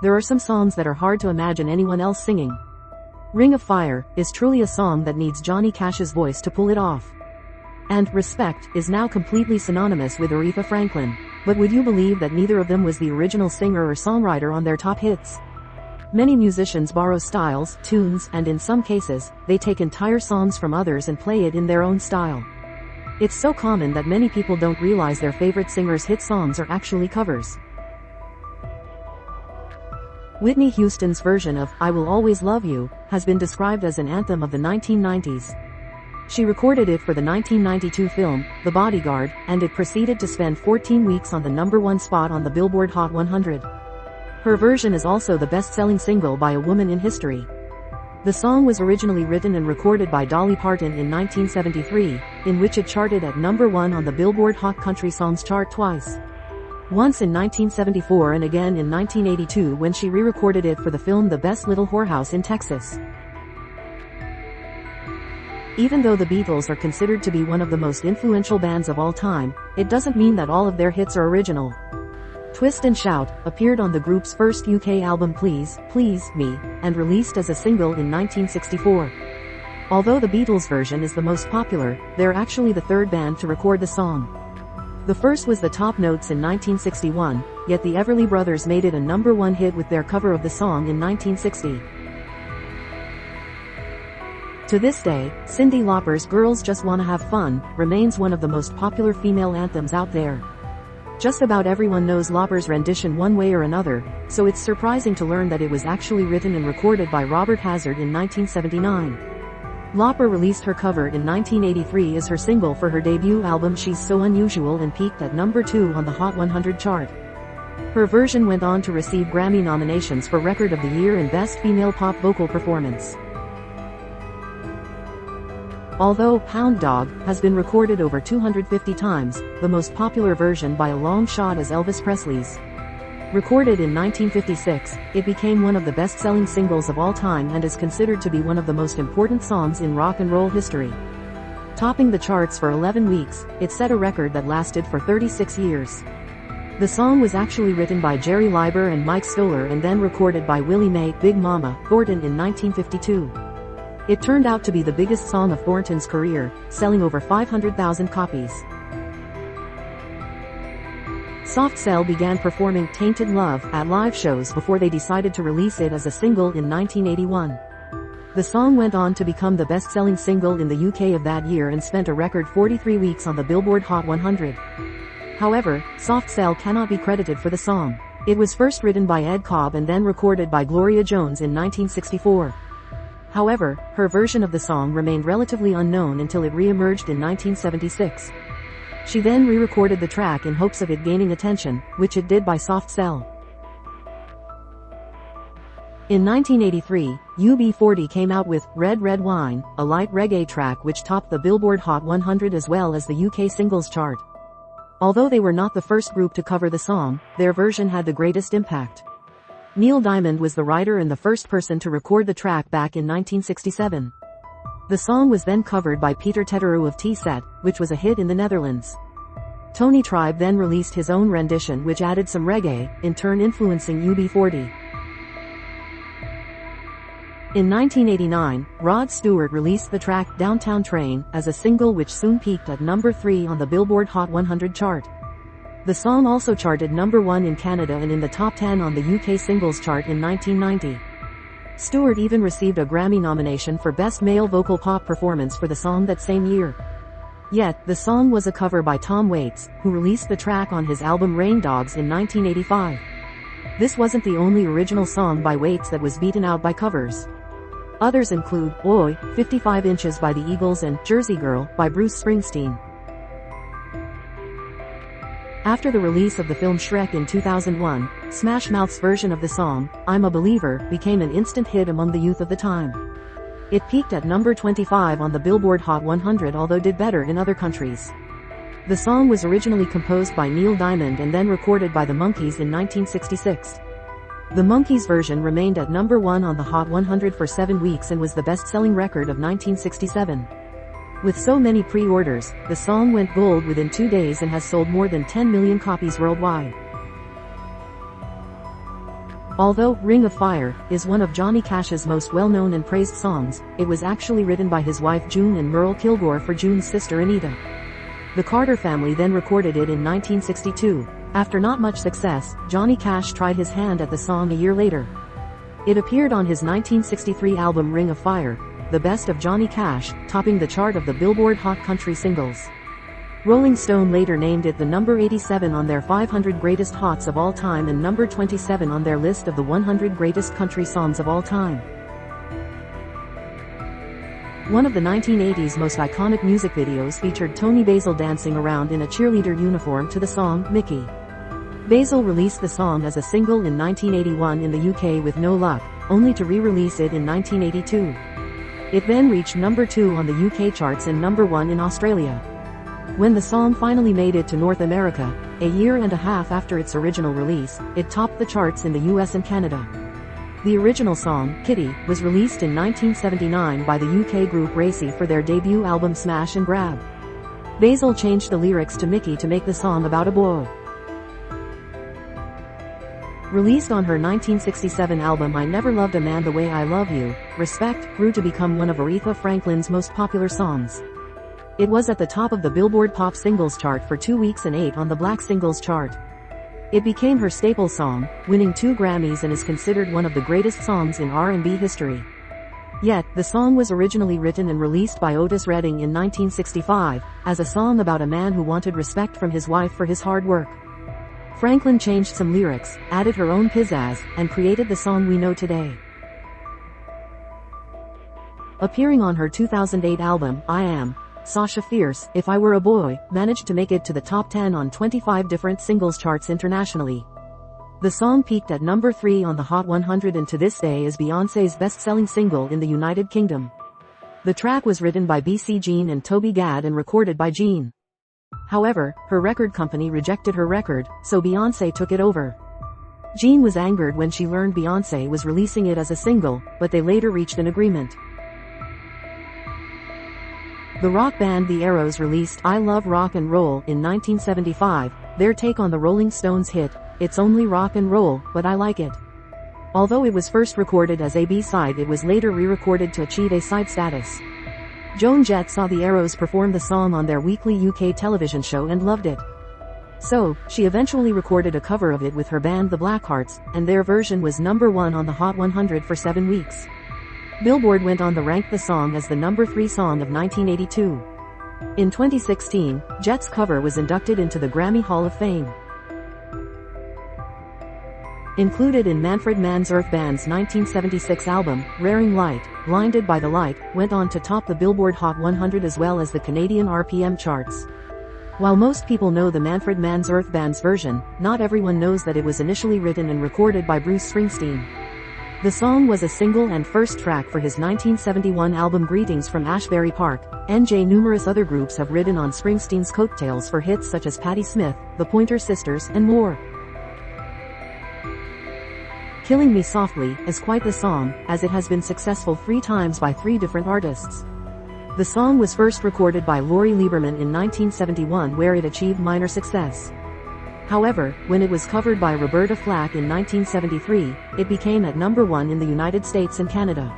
there are some songs that are hard to imagine anyone else singing. Ring of Fire is truly a song that needs Johnny Cash's voice to pull it off. And Respect is now completely synonymous with Aretha Franklin. But would you believe that neither of them was the original singer or songwriter on their top hits? Many musicians borrow styles, tunes, and in some cases, they take entire songs from others and play it in their own style. It's so common that many people don't realize their favorite singer's hit songs are actually covers. Whitney Houston's version of I Will Always Love You has been described as an anthem of the 1990s. She recorded it for the 1992 film, The Bodyguard, and it proceeded to spend 14 weeks on the #1 spot on the Billboard Hot 100. Her version is also the best-selling single by a woman in history. The song was originally written and recorded by Dolly Parton in 1973, in which it charted at #1 on the Billboard Hot Country Songs chart twice. Once in 1974 and again in 1982 when she re-recorded it for the film The Best Little Whorehouse in Texas. Even though the Beatles are considered to be one of the most influential bands of all time, it doesn't mean that all of their hits are original. Twist and Shout appeared on the group's first UK album Please, Please Me, and released as a single in 1964. Although the Beatles version is the most popular, they're actually the third band to record the song. The first was The Top Notes in 1961, yet the Everly Brothers made it a #1 hit with their cover of the song in 1960. To this day, Cyndi Lauper's Girls Just Wanna Have Fun remains one of the most popular female anthems out there. Just about everyone knows Lauper's rendition one way or another, so it's surprising to learn that it was actually written and recorded by Robert Hazard in 1979. Lauper released her cover in 1983 as her single for her debut album She's So Unusual and peaked at #2 on the Hot 100 chart. Her version went on to receive Grammy nominations for Record of the Year and Best Female Pop Vocal Performance. Although Hound Dog has been recorded over 250 times, the most popular version by a long shot is Elvis Presley's. Recorded in 1956, it became one of the best-selling singles of all time and is considered to be one of the most important songs in rock and roll history. Topping the charts for 11 weeks, it set a record that lasted for 36 years. The song was actually written by Jerry Leiber and Mike Stoller and then recorded by Willie Mae Big Mama Thornton in 1952. It turned out to be the biggest song of Thornton's career, selling over 500,000 copies. Soft Cell began performing Tainted Love at live shows before they decided to release it as a single in 1981. The song went on to become the best-selling single in the UK of that year and spent a record 43 weeks on the Billboard Hot 100. However, Soft Cell cannot be credited for the song. It was first written by Ed Cobb and then recorded by Gloria Jones in 1964. However, her version of the song remained relatively unknown until it re-emerged in 1976. She then re-recorded the track in hopes of it gaining attention, which it did by Soft Cell. In 1983, UB40 came out with Red Red Wine, a light reggae track which topped the Billboard Hot 100 as well as the UK singles chart. Although they were not the first group to cover the song, their version had the greatest impact. Neil Diamond was the writer and the first person to record the track back in 1967. The song was then covered by Peter Teteroe of T-Set, which was a hit in the Netherlands. Tony Tribe then released his own rendition which added some reggae, in turn influencing UB40. In 1989, Rod Stewart released the track Downtown Train as a single which soon peaked at #3 on the Billboard Hot 100 chart. The song also charted #1 in Canada and in the top 10 on the UK singles chart in 1990. Stewart even received a Grammy nomination for Best Male Vocal Pop Performance for the song that same year. Yet, the song was a cover by Tom Waits, who released the track on his album Rain Dogs in 1985. This wasn't the only original song by Waits that was beaten out by covers. Others include Oi, 55 Inches by the Eagles and Jersey Girl by Bruce Springsteen. After the release of the film Shrek in 2001, Smash Mouth's version of the song, I'm a Believer, became an instant hit among the youth of the time. It peaked at #25 on the Billboard Hot 100 although did better in other countries. The song was originally composed by Neil Diamond and then recorded by the Monkees in 1966. The Monkees version remained at #1 on the Hot 100 for 7 weeks and was the best-selling record of 1967. With so many pre-orders, the song went gold within 2 days and has sold more than 10 million copies worldwide. Although Ring of Fire is one of Johnny Cash's most well-known and praised songs, it was actually written by his wife June and Merle Kilgore for June's sister Anita. The Carter family then recorded it in 1962. After not much success, Johnny Cash tried his hand at the song a year later. It appeared on his 1963 album Ring of Fire, the best of Johnny Cash, topping the chart of the Billboard Hot Country Singles. Rolling Stone later named it the number 87 on their 500 Greatest Hots of All Time and number 27 on their list of the 100 Greatest Country Songs of All Time. One of the 1980s most iconic music videos featured Toni Basil dancing around in a cheerleader uniform to the song, Mickey. Basil released the song as a single in 1981 in the UK with no luck, only to re-release it in 1982. It then reached number 2 on the UK charts and number 1 in Australia. When the song finally made it to North America, a year and a half after its original release, it topped the charts in the US and Canada. The original song, Kitty, was released in 1979 by the UK group Racy for their debut album Smash and Grab. Basil changed the lyrics to Mickey to make the song about a boy. Released on her 1967 album I Never Loved a Man the Way I Love You, Respect grew to become one of Aretha Franklin's most popular songs. It was at the top of the Billboard Pop Singles chart for 2 weeks and 8 on the Black Singles chart. It became her staple song, winning 2 Grammys and is considered one of the greatest songs in R&B history. Yet, the song was originally written and released by Otis Redding in 1965, as a song about a man who wanted respect from his wife for his hard work. Franklin changed some lyrics, added her own pizzazz, and created the song we know today. Appearing on her 2008 album, I Am, Sasha Fierce, If I Were a Boy, managed to make it to the top 10 on 25 different singles charts internationally. The song peaked at number 3 on the Hot 100 and to this day is Beyoncé's best-selling single in the United Kingdom. The track was written by BC Jean and Toby Gad and recorded by Jean. However, her record company rejected her record, so Beyoncé took it over. Jean was angered when she learned Beyoncé was releasing it as a single, but they later reached an agreement. The rock band The Arrows released I Love Rock and Roll in 1975, their take on the Rolling Stones hit, It's Only Rock and Roll, But I Like It. Although it was first recorded as a B-side, it was later re-recorded to achieve a side status. Joan Jett saw The Arrows perform the song on their weekly UK television show and loved it. So, she eventually recorded a cover of it with her band The Blackhearts, and their version was number 1 on the Hot 100 for 7 weeks. Billboard went on to rank the song as the number 3 song of 1982. In 2016, Jett's cover was inducted into the Grammy Hall of Fame. Included in Manfred Mann's Earth Band's 1976 album, Raring Light, Blinded by the Light, went on to top the Billboard Hot 100 as well as the Canadian RPM charts. While most people know the Manfred Mann's Earth Band's version, not everyone knows that it was initially written and recorded by Bruce Springsteen. The song was a single and first track for his 1971 album Greetings from Ashbury Park. Numerous other groups have ridden on Springsteen's coattails for hits such as Patti Smith, The Pointer Sisters, and more. Killing Me Softly is quite the song, as it has been successful 3 times by 3 different artists. The song was first recorded by Lori Lieberman in 1971 where it achieved minor success. However, when it was covered by Roberta Flack in 1973, it became at number 1 in the United States and Canada.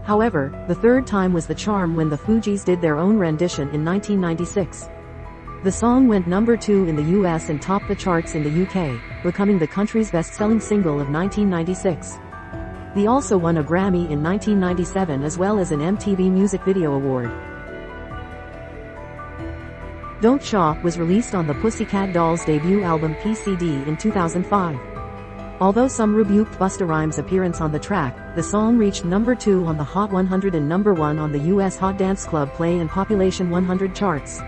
However, the third time was the charm when the Fugees did their own rendition in 1996. The song went number 2 in the US and topped the charts in the UK, becoming the country's best-selling single of 1996. They also won a Grammy in 1997 as well as an MTV Music Video Award. Don't Shaw was released on the Pussycat Dolls' debut album PCD in 2005. Although some rebuked Busta Rhymes' appearance on the track, the song reached number 2 on the Hot 100 and number 1 on the US Hot Dance Club Play and Population 100 charts.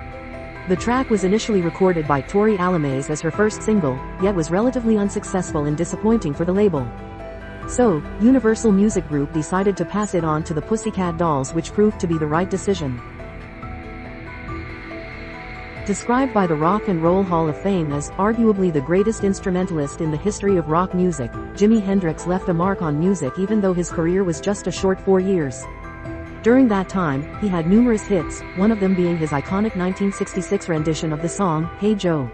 The track was initially recorded by Tori Alamaze as her first single, yet was relatively unsuccessful and disappointing for the label. So, Universal Music Group decided to pass it on to the Pussycat Dolls, which proved to be the right decision. Described by the Rock and Roll Hall of Fame as arguably the greatest instrumentalist in the history of rock music, Jimi Hendrix left a mark on music even though his career was just a short 4 years. During that time, he had numerous hits, one of them being his iconic 1966 rendition of the song, Hey Joe.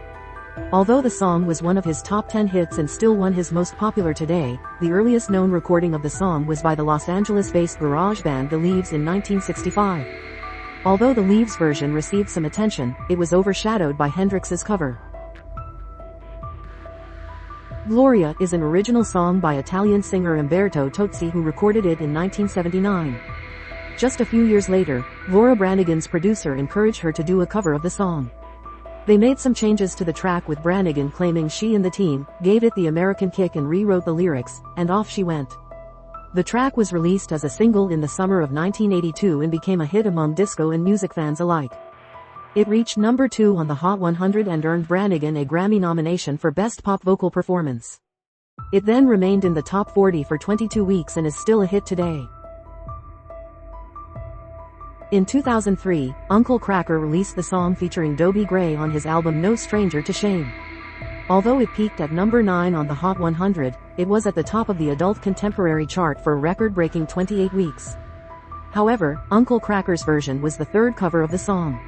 Although the song was one of his top 10 hits and still one his most popular today, the earliest known recording of the song was by the Los Angeles-based garage band The Leaves in 1965. Although the Leaves version received some attention, it was overshadowed by Hendrix's cover. Gloria is an original song by Italian singer Umberto Tozzi, who recorded it in 1979. Just a few years later, Laura Branigan's producer encouraged her to do a cover of the song. They made some changes to the track, with Branigan claiming she and the team gave it the American kick and rewrote the lyrics, and off she went. The track was released as a single in the summer of 1982 and became a hit among disco and music fans alike. It reached number 2 on the Hot 100 and earned Branigan a Grammy nomination for Best Pop Vocal Performance. It then remained in the top 40 for 22 weeks and is still a hit today. In 2003, Uncle Kracker released the song featuring Dobie Gray on his album No Stranger to Shame. Although it peaked at number 9 on the Hot 100, it was at the top of the adult contemporary chart for a record-breaking 28 weeks. However, Uncle Kracker's version was the third cover of the song.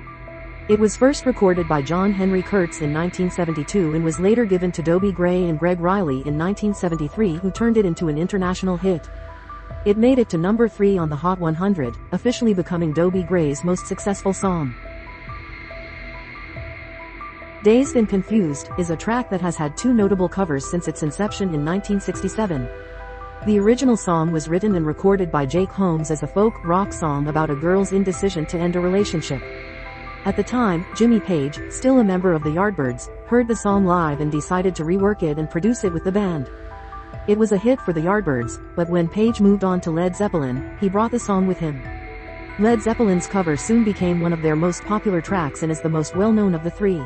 It was first recorded by John Henry Kurtz in 1972 and was later given to Dobie Gray and Greg Riley in 1973, who turned it into an international hit. It made it to number 3 on the Hot 100, officially becoming Dobie Gray's most successful song. Dazed and Confused is a track that has had 2 notable covers since its inception in 1967. The original song was written and recorded by Jake Holmes as a folk rock song about a girl's indecision to end a relationship. At the time, Jimmy Page, still a member of the Yardbirds, heard the song live and decided to rework it and produce it with the band. It was a hit for the Yardbirds, but when Page moved on to Led Zeppelin, he brought the song with him. Led Zeppelin's cover soon became one of their most popular tracks and is the most well-known of the 3.